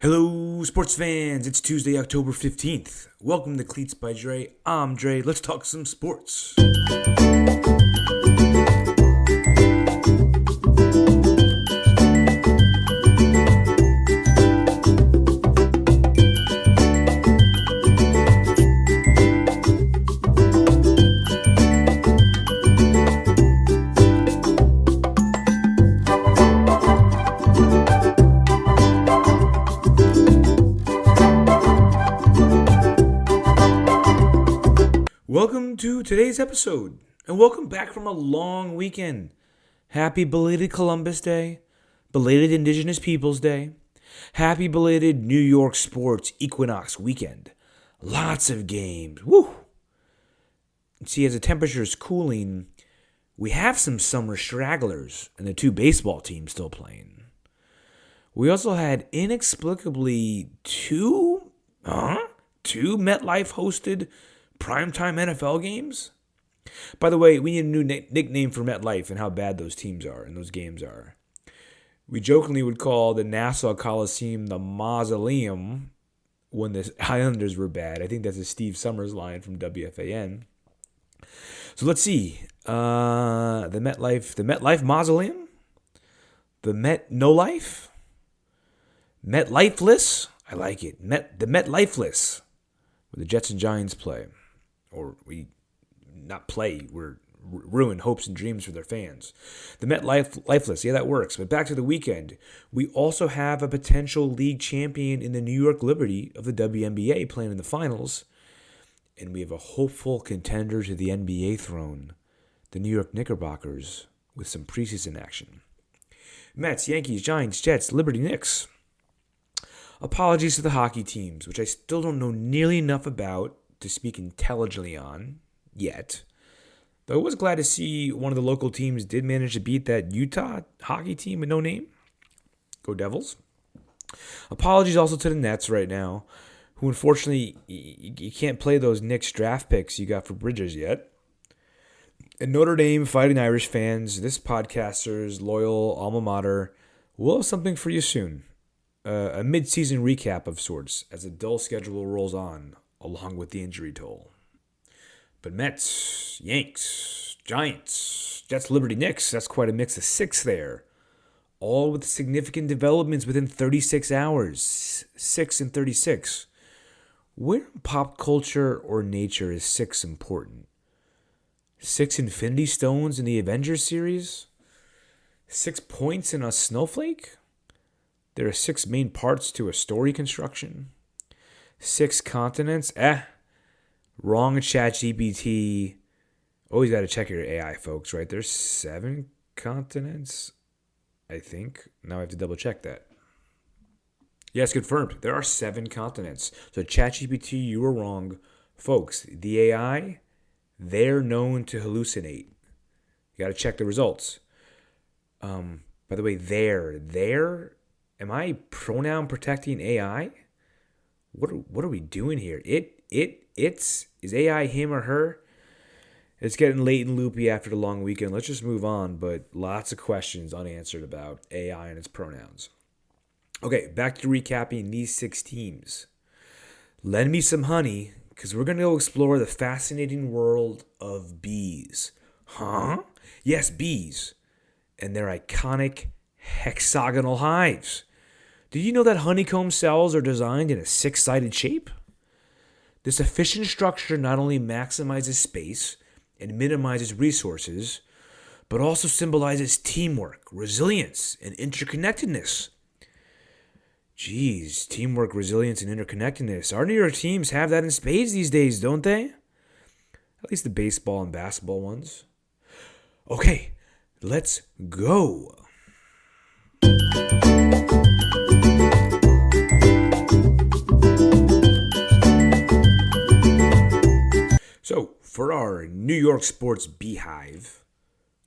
Hello, sports fans. It's Tuesday, October 15th. Welcome to Cleats by Dre. I'm Dre. Let's talk some sports. Welcome to today's episode, and welcome back from a long weekend. Happy belated Columbus Day, belated Indigenous Peoples Day, happy belated New York Sports Equinox weekend. Lots of games. Woo! See, as the temperature is cooling, we have some summer stragglers and the two baseball teams still playing. We also had inexplicably two Metlife-hosted primetime NFL games? By the way, we need a new nickname for MetLife and how bad those teams are and those games are. We jokingly would call the Nassau Coliseum the Mausoleum when the Islanders were bad. I think that's a Steve Summers line from WFAN. So let's see. The MetLife Mausoleum? The Met No Life? Metlife-less? I like it. The Metlife-less, where the Jets and Giants play. Or we not play, we're ruin hopes and dreams for their fans. The Metlife-less, yeah, that works. But back to the weekend, we also have a potential league champion in the New York Liberty of the WNBA playing in the finals. And we have a hopeful contender to the NBA throne, the New York Knickerbockers, with some preseason action. Mets, Yankees, Giants, Jets, Liberty, Knicks. Apologies to the hockey teams, which I still don't know nearly enough about to speak intelligently on yet. Though I was glad to see one of the local teams did manage to beat that Utah hockey team with no name. Go Devils. Apologies also to the Nets right now, who unfortunately you can't play those Knicks draft picks you got for Bridges yet. And Notre Dame Fighting Irish fans, this podcaster's loyal alma mater, will have something for you soon. A mid-season recap of sorts as the dull schedule rolls on, along with the injury toll. But Mets, Yanks, Giants, Jets, Liberty, Knicks, that's quite a mix of six there. All with significant developments within 36 hours. 6 and 36. Where in pop culture or nature is 6 important? 6 Infinity Stones in the Avengers series? 6 points in a snowflake? There are 6 main parts to a story construction. 6 continents? Wrong ChatGPT. Always got to check your AI, folks, right? There's 7 continents, I think. Now I have to double check that. Yes, confirmed. There are 7 continents. So ChatGPT, you were wrong. Folks, the AI, they're known to hallucinate. You got to check the results. By the way, am I pronoun protecting AI? What are we doing here? Is AI him or her? It's getting late and loopy after the long weekend. Let's just move on, but lots of questions unanswered about AI and its pronouns. Okay, back to recapping these 6 teams. Lend me some honey, because we're going to go explore the fascinating world of bees. Huh? Yes, bees. And their iconic hexagonal hives. Did you know that honeycomb cells are designed in a 6-sided shape? This efficient structure not only maximizes space and minimizes resources, but also symbolizes teamwork, resilience, and interconnectedness. Geez, teamwork, resilience, and interconnectedness. Our New York teams have that in spades these days, don't they? At least the baseball and basketball ones. Okay, let's go. So, for our New York sports beehive,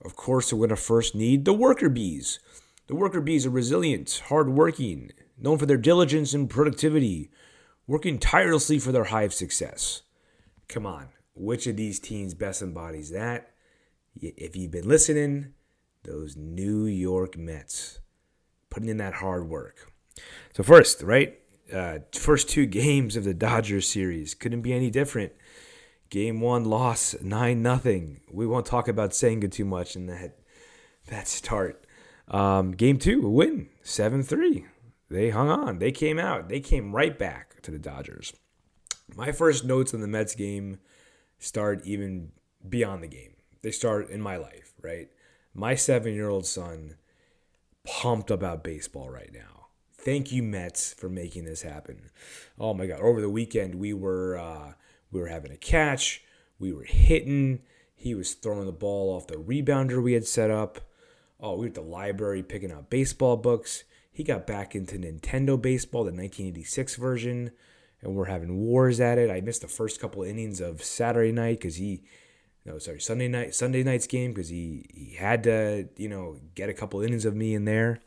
of course, we're going to first need the worker bees. The worker bees are resilient, hardworking, known for their diligence and productivity, working tirelessly for their hive success. Come on, which of these teams best embodies that? If you've been listening, those New York Mets, putting in that hard work. So first, right, First two games of the Dodgers series couldn't be any different. Game 1 loss 9-0. We won't talk about Senga too much in that start. Game 2 a win 7-3. They hung on. They came out. They came right back to the Dodgers. My first notes on the Mets game start even beyond the game. They start in my life, right? My 7-year-old son pumped about baseball right now. Thank you, Mets, for making this happen. Oh my God! Over the weekend, we were having a catch. We were hitting. He was throwing the ball off the rebounder we had set up. Oh, we were at the library picking out baseball books. He got back into Nintendo baseball, the 1986 version, and we're having wars at it. I missed the first couple innings of Sunday night's game because he had to, get a couple innings of me in there.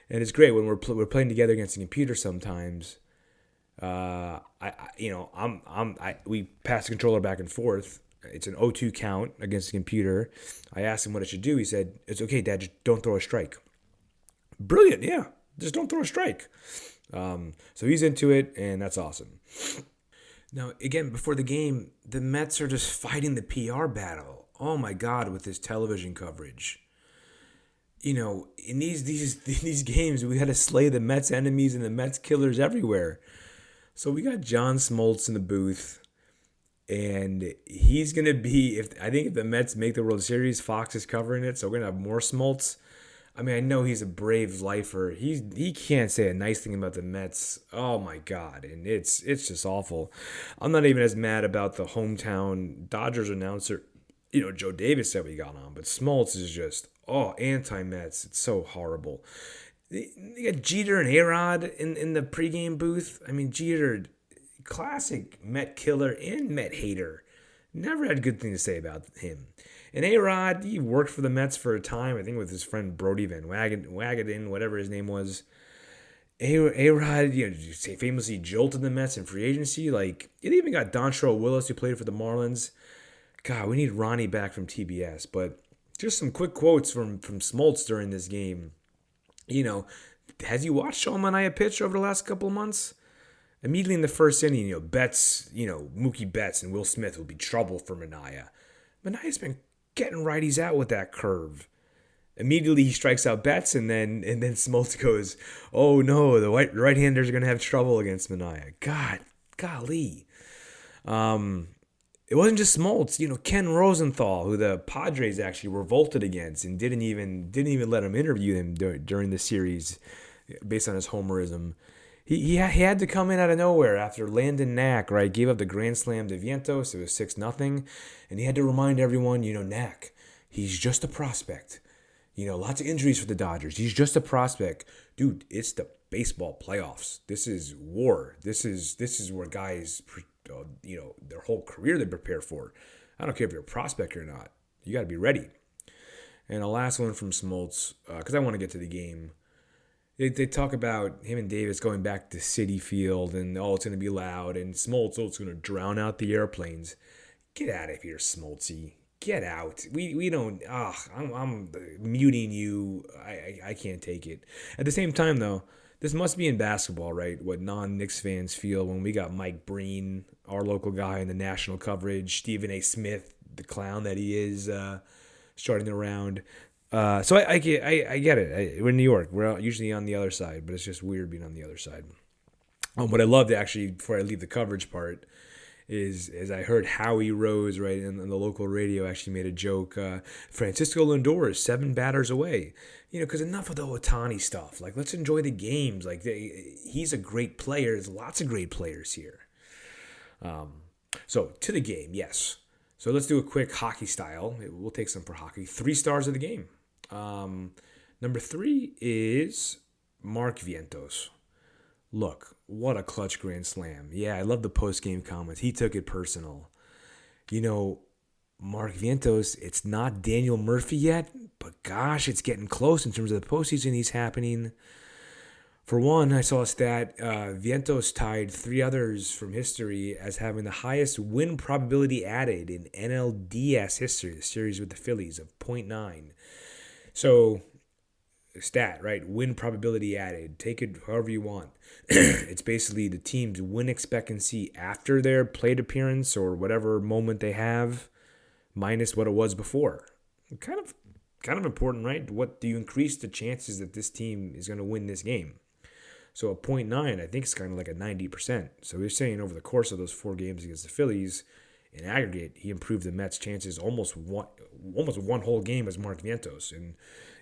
And it's great when we're playing together against the computer sometimes. We pass the controller back and forth. It's an 0-2 count against the computer. I asked him what it should do. He said, "It's okay, Dad, just don't throw a strike." Brilliant, yeah. Just don't throw a strike. So he's into it, and that's awesome. Now, again, before the game, the Mets are just fighting the PR battle. Oh my God, with this television coverage. In these games, we had to slay the Mets enemies and the Mets killers everywhere. So we got John Smoltz in the booth, and he's gonna be. If the Mets make the World Series, Fox is covering it, so we're gonna have more Smoltz. I mean, I know he's a brave lifer. He can't say a nice thing about the Mets. Oh my God, and it's just awful. I'm not even as mad about the hometown Dodgers announcer. Joe Davis said we got on, but Smoltz is just anti-Mets. It's so horrible. They got Jeter and A-Rod in the pregame booth. I mean, Jeter, classic Met killer and Met hater. Never had a good thing to say about him. And A-Rod, he worked for the Mets for a time, I think with his friend Brody Van Wagenen, whatever his name was. A-Rod, famously jolted the Mets in free agency. Like, it even got Dontrelle Willis, who played for the Marlins. God, we need Ronnie back from TBS. But just some quick quotes from Smoltz during this game. Has you watched Sean Manaea pitch over the last couple of months? Immediately in the first inning, Betts, Mookie Betts and Will Smith will be trouble for Manaea. Manaea's been getting righties out with that curve. Immediately he strikes out Betts, and then Smoltz goes, "Oh no, the right-handers are gonna have trouble against Manaea." Golly. It wasn't just Smoltz. Ken Rosenthal, who the Padres actually revolted against and didn't even let him interview him during the series, based on his homerism. He had to come in out of nowhere after Landon Knack, right, gave up the grand slam to Vientos. It was 6-0, and he had to remind everyone, Knack, he's just a prospect. Lots of injuries for the Dodgers. He's just a prospect. Dude, it's the baseball playoffs. This is war. This is where guys, their whole career they prepare for. I don't care if you're a prospect or not. You got to be ready. And the last one from Smoltz, because I want to get to the game. They talk about him and Davis going back to Citi Field, and it's going to be loud. And Smoltz, it's going to drown out the airplanes. Get out of here, Smoltzy. Get out. We don't. I'm muting you. I can't take it. At the same time, though, this must be in basketball, right? What non-Knicks fans feel when we got Mike Breen, our local guy in the national coverage, Stephen A. Smith, the clown that he is, starting the round. So I get it. We're in New York. We're usually on the other side, but it's just weird being on the other side. What I loved, actually, before I leave the coverage part, is I heard Howie Rose, right, in the local radio, actually made a joke. Francisco Lindor is 7 batters away. Because enough of the Ohtani stuff. Like, let's enjoy the games. Like, he's a great player. There's lots of great players here. So, to the game, yes. So, let's do a quick hockey style. We'll take some for hockey. 3 stars of the game. Number 3 is Mark Vientos. Look, what a clutch grand slam. Yeah, I love the post-game comments. He took it personal. Mark Vientos, it's not Daniel Murphy yet, but gosh, it's getting close in terms of the postseason he's happening. For one, I saw a stat, Vientos tied 3 others from history as having the highest win probability added in NLDS history, the series with the Phillies, of 0.9. So, stat, right? Win probability added. Take it however you want. It's basically the team's win expectancy after their plate appearance or whatever moment they have, minus what it was before. Kind of important, right? What do you increase the chances that this team is going to win this game? So a 0.9, I think, is kind of like a 90%. So we're saying over the course of those 4 games against the Phillies, in aggregate, he improved the Mets' chances almost one whole game as Mark Vientos. And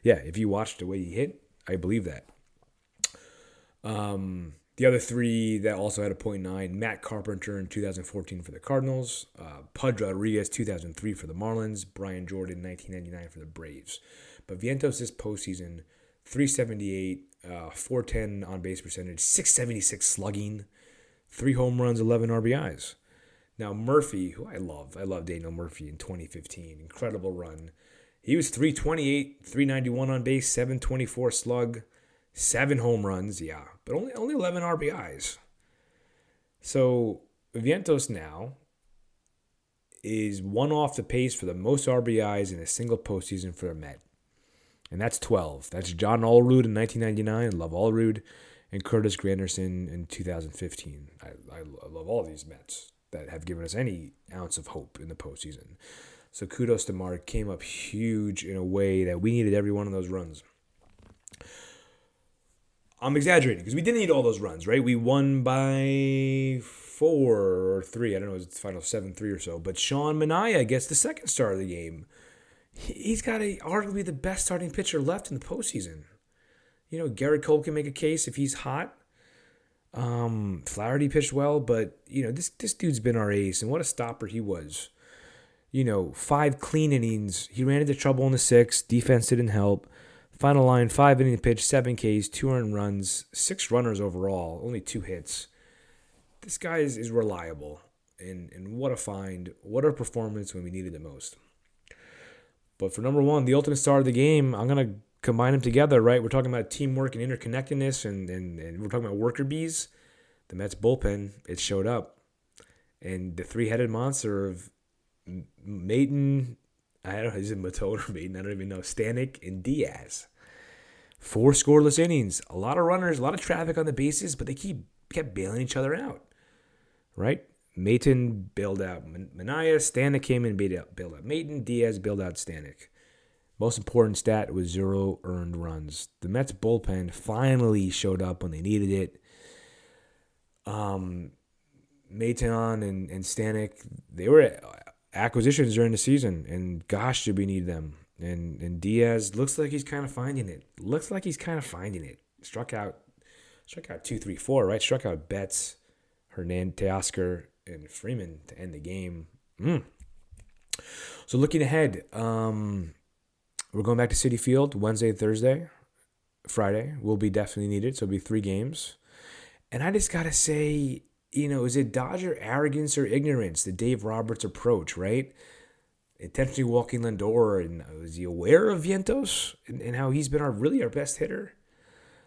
yeah, if you watched the way he hit, I believe that. The other 3 that also had a 0.9, Matt Carpenter in 2014 for the Cardinals, Pudge Rodriguez 2003 for the Marlins, Brian Jordan 1999 for the Braves. But Vientos this postseason, 378, 410 on base percentage, 676 slugging, 3 home runs, 11 RBIs. Now Murphy, who I love Daniel Murphy in 2015, incredible run. He was 328, 391 on base, 724 slug, 7 home runs, yeah, but only 11 RBIs. So Vientos now is 1 off the pace for the most RBIs in a single postseason for a Met. And that's 12. That's John Allrood in 1999. Love Allrood. And Curtis Granderson in 2015. I love all these Mets that have given us any ounce of hope in the postseason. So kudos to Mark. Came up huge in a way that we needed every one of those runs. I'm exaggerating because we didn't need all those runs, right? We won by 4 or 3. I don't know, it's final 7-3 or so. But Sean Manaea gets the second star of the game. He's got arguably the best starting pitcher left in the postseason. You know, Garrett Cole can make a case if he's hot. Flaherty pitched well, but, you know, this dude's been our ace, and what a stopper he was. You know, 5 clean innings. He ran into trouble in the 6th. Defense didn't help. Final line, 5 inning pitch, 7 Ks, 2 earned runs, 6 runners overall, only 2 hits. This guy is reliable, and what a find. What a performance when we needed it most. But for number 1, the ultimate star of the game, I'm going to combine them together, right? We're talking about teamwork and interconnectedness, and we're talking about worker bees. The Mets bullpen, it showed up. And the 3-headed monster of Maton, I don't know, is it Matone or Maton? I don't even know. Stanek and Diaz. 4 scoreless innings. A lot of runners, a lot of traffic on the bases, but they kept bailing each other out, right? Maton bailed out Manaea. Stanek came in, bailed out Maton. Diaz bailed out Stanek. Most important stat was 0 earned runs. The Mets bullpen finally showed up when they needed it. Maton and Stanek, they were acquisitions during the season, and gosh, did we need them. And Diaz looks like he's kind of finding it. Struck out 2, 3, 4, right? Struck out Betts, Hernan, Teoscar, and Freeman to end the game. So looking ahead, we're going back to Citi Field Wednesday, Thursday, Friday. Will be definitely needed, so it'll be 3 games. And I just got to say, you know, is it Dodger arrogance or ignorance, the Dave Roberts approach, right? Intentionally walking Lindor, and is he aware of Vientos and how he's been our best hitter?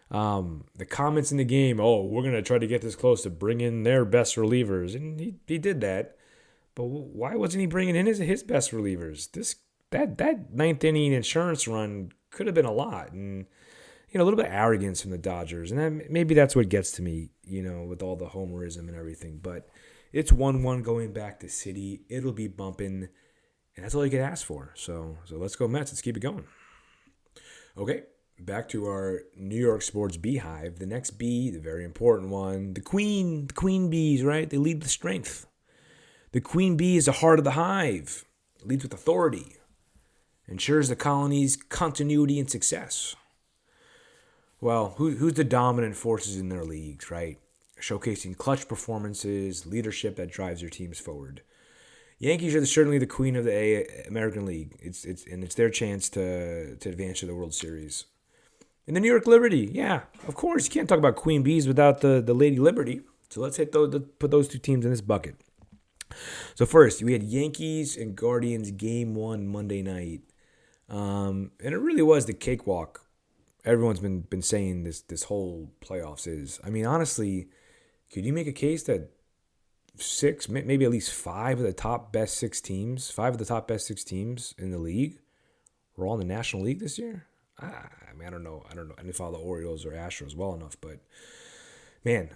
The comments in the game, we're going to try to get this close to bring in their best relievers. And he did that. But why wasn't he bringing in his best relievers? That 9th inning insurance run could have been a lot. And, you know, a little bit of arrogance from the Dodgers. And maybe that's what gets to me, you know, with all the homerism and everything. But it's 1-1 going back to Citi. It'll be bumping. And that's all you can ask for. So let's go Mets. Let's keep it going. Okay. Back to our New York Sports Beehive. The next bee, the very important one, the queen bees, right? They lead with strength. The queen bee is the heart of the hive, leads with authority, ensures the colony's continuity and success. Well, who's the dominant forces in their leagues, right? Showcasing clutch performances, leadership that drives their teams forward. Yankees are certainly the queen of the American League. It's their chance to advance to the World Series. And the New York Liberty, yeah, of course. You can't talk about Queen Bees without the Lady Liberty. So let's put those 2 teams in this bucket. So first, we had Yankees and Guardians Game 1 Monday night. And it really was the cakewalk everyone's been saying this whole playoffs is. I mean, honestly, could you make a case that 6, maybe at least 5 of the top best 6 teams, 5 of the top best 6 teams in the league were all in the National League this year? I don't know. I didn't follow the Orioles or Astros well enough, but man,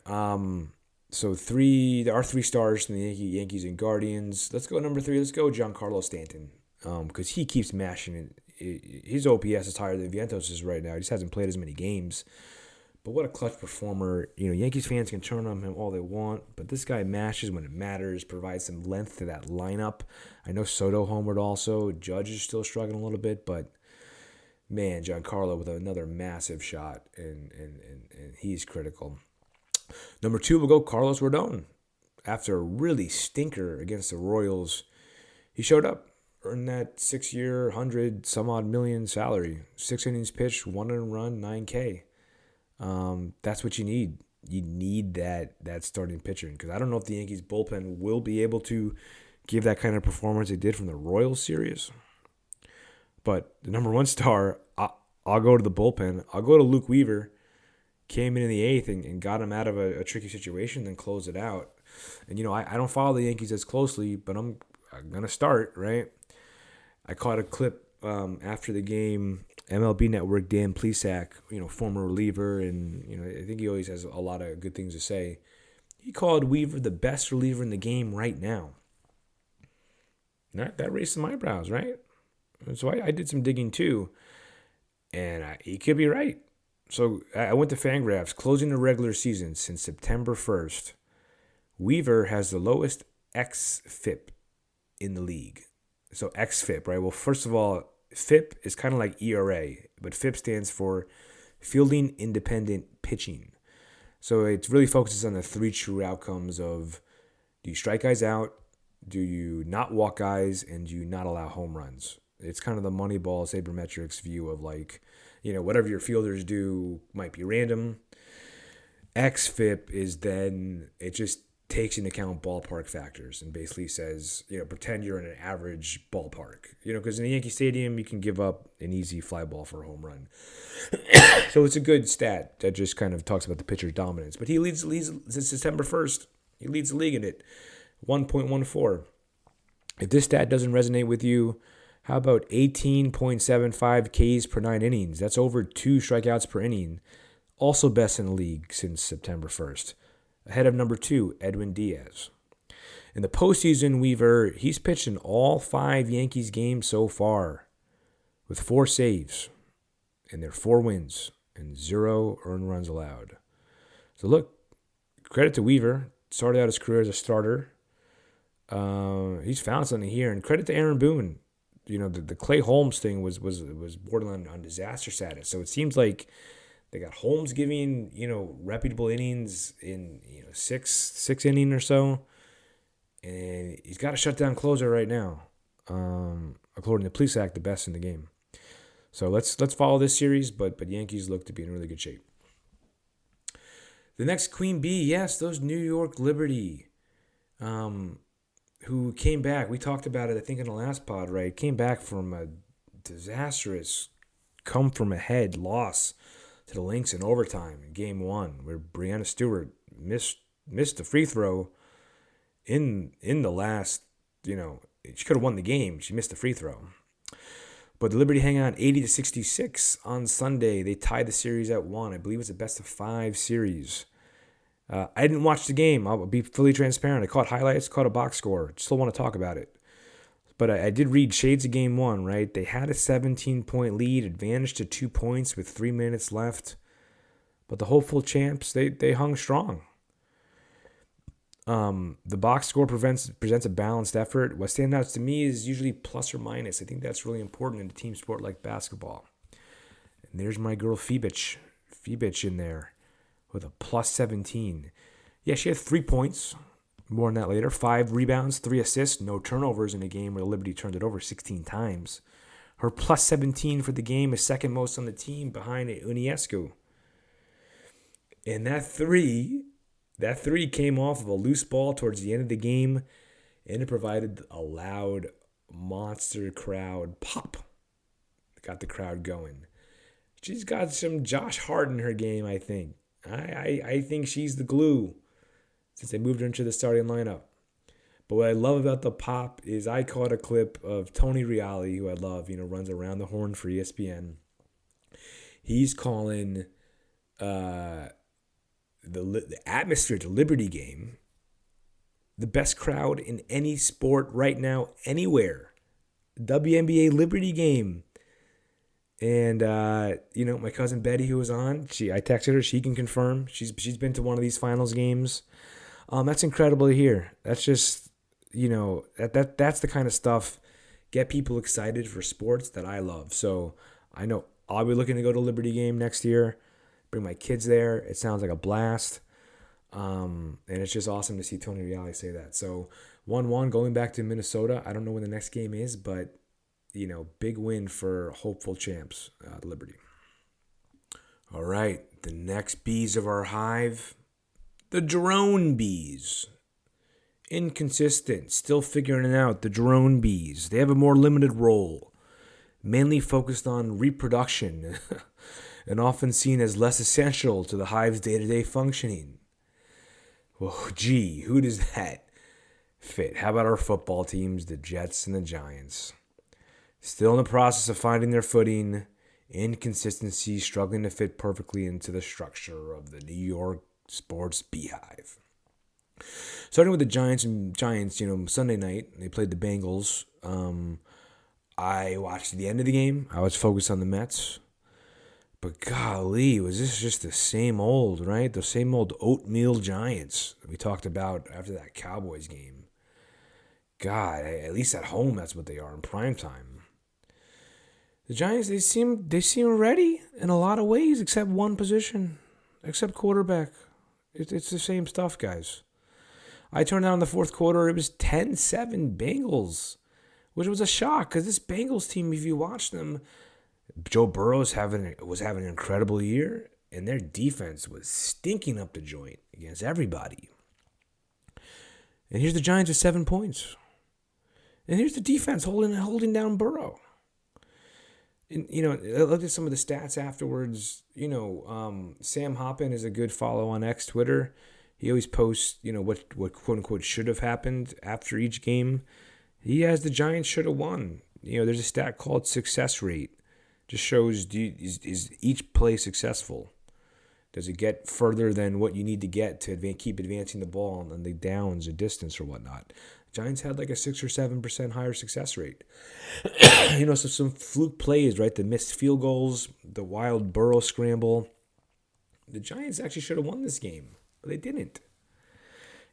so there are three stars from the Yankees and Guardians. Let's go number 3. Let's go Giancarlo Stanton, because he keeps mashing it. His OPS is higher than Vientos' right now. He just hasn't played as many games. But what a clutch performer. Yankees fans can turn on him all they want, but this guy mashes when it matters, provides some length to that lineup. I know Soto homered also. Judge is still struggling a little bit, but man, Giancarlo with another massive shot, and he's critical. Number 2 will go Carlos Rodon. After a really stinker against the Royals, he showed up, earned that 6-year, 100-some-odd million salary. 6 innings pitched, 1 earned run, 9K. That's what you need. You need that starting pitcher, because I don't know if the Yankees bullpen will be able to give that kind of performance they did from the Royals series. But the number 1 star, I'll go to the bullpen. I'll go to Luke Weaver. Came in the 8th and got him out of a tricky situation, then closed it out. And, I don't follow the Yankees as closely, but I'm going to start, right? I caught a clip after the game. MLB Network, Dan Plesac, former reliever, and, I think he always has a lot of good things to say. He called Weaver the best reliever in the game right now. That raised some eyebrows, right? So I did some digging too, and he could be right. So I went to Fangraphs. Closing the regular season since September 1st, Weaver has the lowest xFIP in the league. So xFIP, right? Well, first of all, FIP is kind of like ERA, but FIP stands for Fielding Independent Pitching. So it really focuses on the 3 true outcomes of, do you strike guys out, do you not walk guys, and do you not allow home runs? It's kind of the Moneyball sabermetrics view of whatever your fielders do might be random. xFIP is then, it just takes into account ballpark factors and basically says, pretend you're in an average ballpark. Because in the Yankee Stadium, you can give up an easy fly ball for a home run. So it's a good stat that just kind of talks about the pitcher's dominance. But he leads since September 1st. He leads the league in it, 1.14. If this stat doesn't resonate with you, how about 18.75 Ks per 9 innings? That's over 2 strikeouts per inning. Also best in the league since September 1st. Ahead of number 2, Edwin Diaz. In the postseason, Weaver, he's pitched in all 5 Yankees games so far with 4 saves, and they're 4 wins and 0 earned runs allowed. So look, credit to Weaver. Started out his career as a starter. He's found something here, and credit to Aaron Boone. The Clay Holmes thing was borderline on disaster status. So it seems like they got Holmes giving, reputable innings in, 6 inning or so. And he's got a shutdown closer right now. According to Plesac, the best in the game. So let's follow this series, but Yankees look to be in really good shape. The next Queen Bee, yes, those New York Liberty, who came back. We talked about it, I think, in the last pod, right? Came back from a disastrous come-from-ahead loss to the Lynx in overtime in Game 1, where Breanna Stewart missed the free throw in the last, she could have won the game. She missed the free throw. But the Liberty hang on 80-66 on Sunday. They tied the series at 1. I believe it's a best-of-5 series. I didn't watch the game. I'll be fully transparent. I caught highlights, caught a box score. Still want to talk about it. But I did read shades of Game 1, right? They had a 17-point lead, advantage to 2 points with 3 minutes left. But the hopeful champs, they hung strong. The box score presents a balanced effort. What stands out to me is usually plus or minus. I think that's really important in a team sport like basketball. And there's my girl Phoebich in there with a plus 17. Yeah, she had 3 points. More on that later. 5 rebounds, 3 assists, no turnovers in a game where Liberty turned it over 16 times. Her plus 17 for the game is second most on the team behind Ionescu. And that three came off of a loose ball towards the end of the game, and it provided a loud monster crowd pop. Got the crowd going. She's got some Josh Hart in her game, I think. I think she's the glue since they moved her into the starting lineup. But what I love about the pop is I caught a clip of Tony Reali, who I love, runs around the horn for ESPN. He's calling the atmosphere at the Liberty game the best crowd in any sport right now, anywhere. WNBA Liberty game. And, my cousin Betty, who was on, I texted her. She can confirm. She's been to one of these finals games. That's incredible to hear. That's just, that's the kind of stuff get people excited for sports that I love. So I know I'll be looking to go to Liberty game next year. Bring my kids there. It sounds like a blast. And it's just awesome to see Tony Reale say that. So 1-1 going back to Minnesota. I don't know when the next game is, but big win for hopeful champs, Liberty. All right, the next bees of our hive, the drone bees. Inconsistent, still figuring it out. The drone bees. They have a more limited role, mainly focused on reproduction, and often seen as less essential to the hive's day-to-day functioning. Well, gee, who does that fit? How about our football teams, the Jets and the Giants? Still in the process of finding their footing, inconsistency, struggling to fit perfectly into the structure of the New York sports beehive. Starting with the Giants, Sunday night, they played the Bengals. I watched the end of the game. I was focused on the Mets. But golly, was this just the same old, right? The same old oatmeal Giants that we talked about after that Cowboys game. God, at least at home, that's what they are in primetime. The Giants, they seem ready in a lot of ways, except one position, except quarterback. It's the same stuff, guys. I turned on the fourth quarter. It was 10-7 Bengals, which was a shock because this Bengals team, if you watch them, Joe Burrow was having an incredible year, and their defense was stinking up the joint against everybody. And here's the Giants with 7 points. And here's the defense holding down Burrow. And, I looked at some of the stats afterwards. Sam Hoppen is a good follow on X Twitter. He always posts, what quote unquote should have happened after each game. He has the Giants should have won. There's a stat called success rate. Just shows is each play successful? Does it get further than what you need to get to keep advancing the ball on the downs or distance or whatnot? Giants had like a 6 or 7% higher success rate. So some fluke plays, right? The missed field goals, the wild Burrow scramble. The Giants actually should have won this game, but they didn't.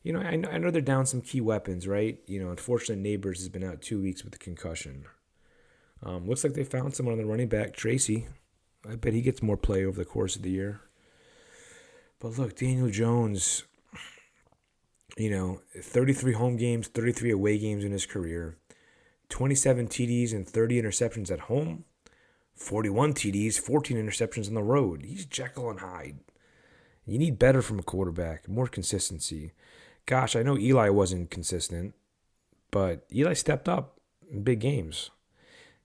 I know they're down some key weapons, right? Unfortunately, Neighbors has been out 2 weeks with a concussion. Looks like they found someone on the running back, Tracy. I bet he gets more play over the course of the year. But look, Daniel Jones, 33 home games, 33 away games in his career, 27 TDs and 30 interceptions at home, 41 TDs, 14 interceptions on the road. He's Jekyll and Hyde. You need better from a quarterback, more consistency. Gosh, I know Eli wasn't consistent, but Eli stepped up in big games.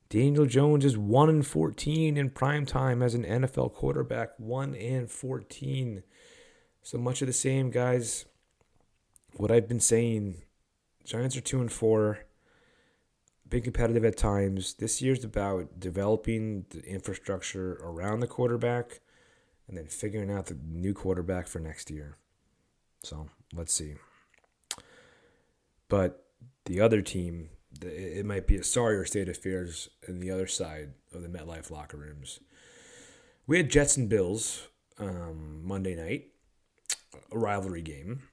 Daniel Jones is 1-14 in primetime as an NFL quarterback. 1-14. So much of the same, guys. What I've been saying, Giants are 2-4. Been competitive at times. This year's about developing the infrastructure around the quarterback and then figuring out the new quarterback for next year. So let's see. But the other team, it might be a sorrier state of affairs in the other side of the MetLife locker rooms. We had Jets and Bills Monday night, a rivalry game.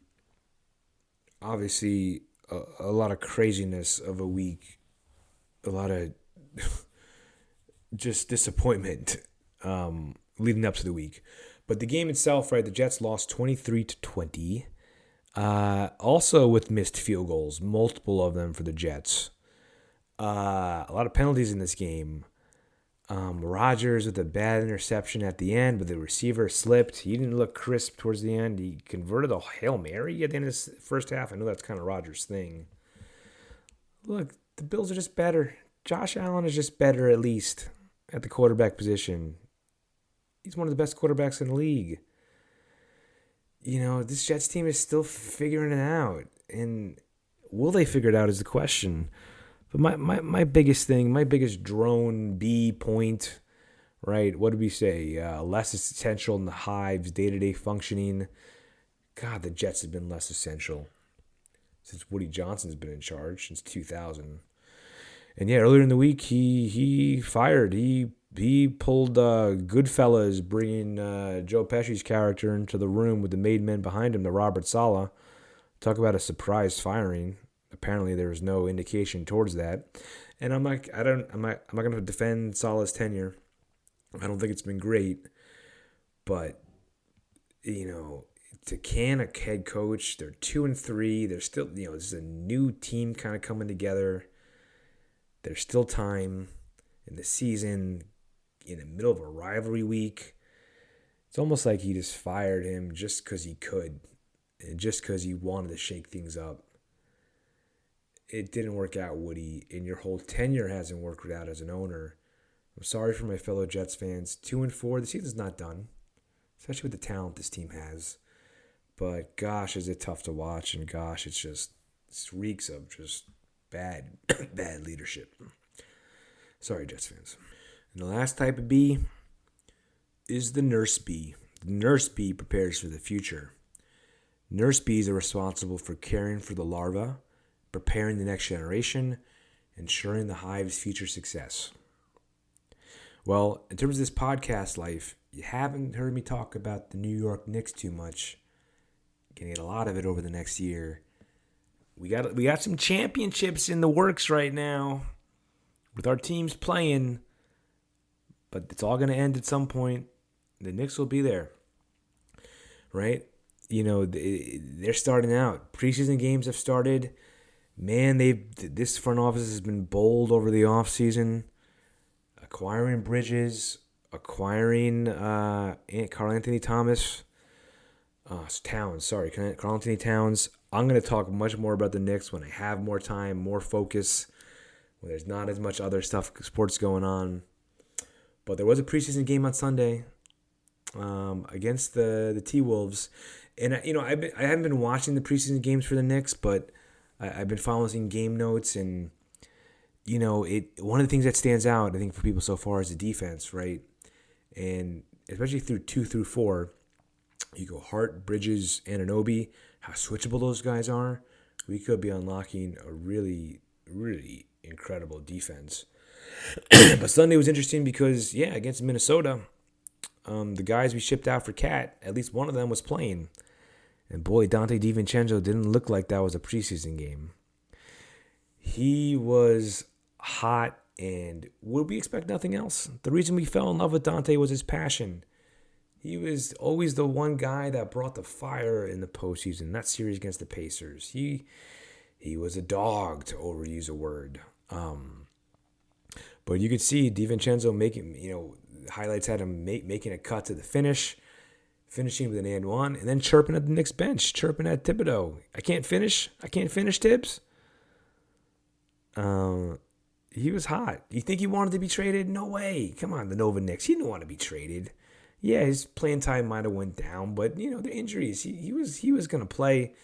Obviously, a lot of craziness of a week, a lot of just disappointment leading up to the week. But the game itself, right, the Jets lost 23-20. Also with missed field goals, multiple of them for the Jets. A lot of penalties in this game. Rodgers with a bad interception at the end, but the receiver slipped. He didn't look crisp towards the end. He converted a Hail Mary at the end of the first half. I know that's kind of Rodgers' thing. Look, the Bills are just better. Josh Allen is just better, at least, at the quarterback position. He's one of the best quarterbacks in the league. This Jets team is still figuring it out. And will they figure it out is the question. But my biggest thing, my biggest drone B point right? What did we say? Less essential in the Hive's day-to-day functioning. God, the Jets have been less essential since Woody Johnson's been in charge since 2000. And yeah, earlier in the week, he fired. He pulled Goodfellas, bringing Joe Pesci's character into the room with the made men behind him, the Robert Saleh. Talk about a surprise firing. Apparently, there was no indication towards that. And I'm not going to defend Saleh's tenure. I don't think it's been great, but to can a head coach, they're 2-3. They're still, this is a new team kind of coming together. There's still time in the season, in the middle of a rivalry week. It's almost like he just fired him just because he could and just because he wanted to shake things up. It didn't work out, Woody, and your whole tenure hasn't worked out as an owner. I'm sorry for my fellow Jets fans. 2-4, the season's not done, especially with the talent this team has. But gosh, is it tough to watch, and gosh, it reeks of just bad leadership. Sorry, Jets fans. And the last type of bee is the nurse bee. The nurse bee prepares for the future. Nurse bees are responsible for caring for the larvae, preparing the next generation, ensuring the hive's future success. Well, in terms of this podcast life, you haven't heard me talk about the New York Knicks too much. Gonna get a lot of it over the next year. We got some championships in the works right now with our teams playing, but it's all going to end at some point. The Knicks will be there, right? They're starting out. Preseason games have started. Man, this front office has been bold over the offseason, acquiring Bridges, acquiring Karl Anthony Towns. Karl Anthony Towns. I'm going to talk much more about the Knicks when I have more time, more focus, when there's not as much other sports going on. But there was a preseason game on Sunday against the T-Wolves. And, I haven't been watching the preseason games for the Knicks, but I've been following game notes. And, one of the things that stands out, I think, for people so far is the defense, right? And especially through 2 through 4. You go Hart, Bridges, Anunoby, how switchable those guys are. We could be unlocking a really, really incredible defense. But Sunday was interesting because, against Minnesota, the guys we shipped out for Cat, at least one of them was playing. And boy, Dante DiVincenzo didn't look like that was a preseason game. He was hot, and would we expect nothing else? The reason we fell in love with Dante was his passion. He was always the one guy that brought the fire in the postseason. That series against the Pacers, he was a dog, to overuse a word. But you could see DiVincenzo making, highlights had him making a cut to the finish, finishing with an and one, and then chirping at the Knicks bench, chirping at Thibodeau. I can't finish, Tibbs. He was hot. You think he wanted to be traded? No way. Come on, the Nova Knicks. He didn't want to be traded. Yeah, his playing time might have went down, but the injuries. He was gonna play.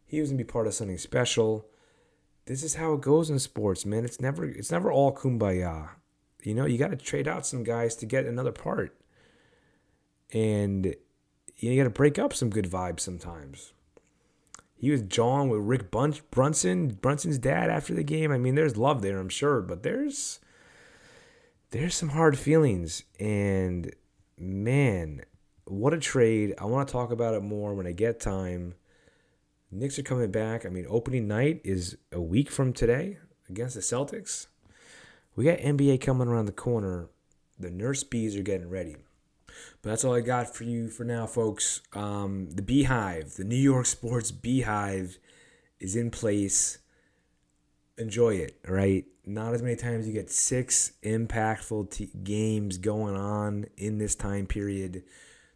He was gonna be part of something special. This is how it goes in sports, man. It's never all kumbaya. You got to trade out some guys to get another part, and you got to break up some good vibes sometimes. He was jawing with Rick Brunson's dad after the game. I mean, there's love there, I'm sure, but there's some hard feelings. And man, what a trade. I want to talk about it more when I get time. Knicks are coming back. I mean, opening night is a week from today against the Celtics. We got NBA coming around the corner. The nurse bees are getting ready. But that's all I got for you for now, folks. The Beehive, the New York Sports Beehive is in place. Enjoy it, all right? Not as many times you get 6 impactful games going on in this time period.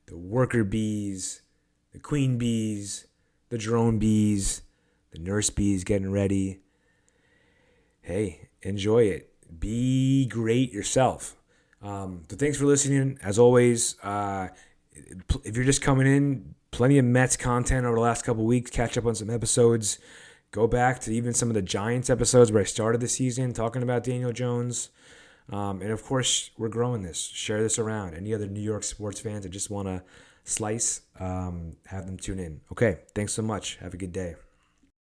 The worker bees, the queen bees, the drone bees, the nurse bees getting ready. Hey, enjoy it. Be great yourself. So thanks for listening. As always, if you're just coming in, plenty of Mets content over the last couple of weeks. Catch up on some episodes. Go back to even some of the Giants episodes where I started the season talking about Daniel Jones. And of course, we're growing this. Share this around. Any other New York sports fans that just want to slice, have them tune in. Okay, thanks so much. Have a good day.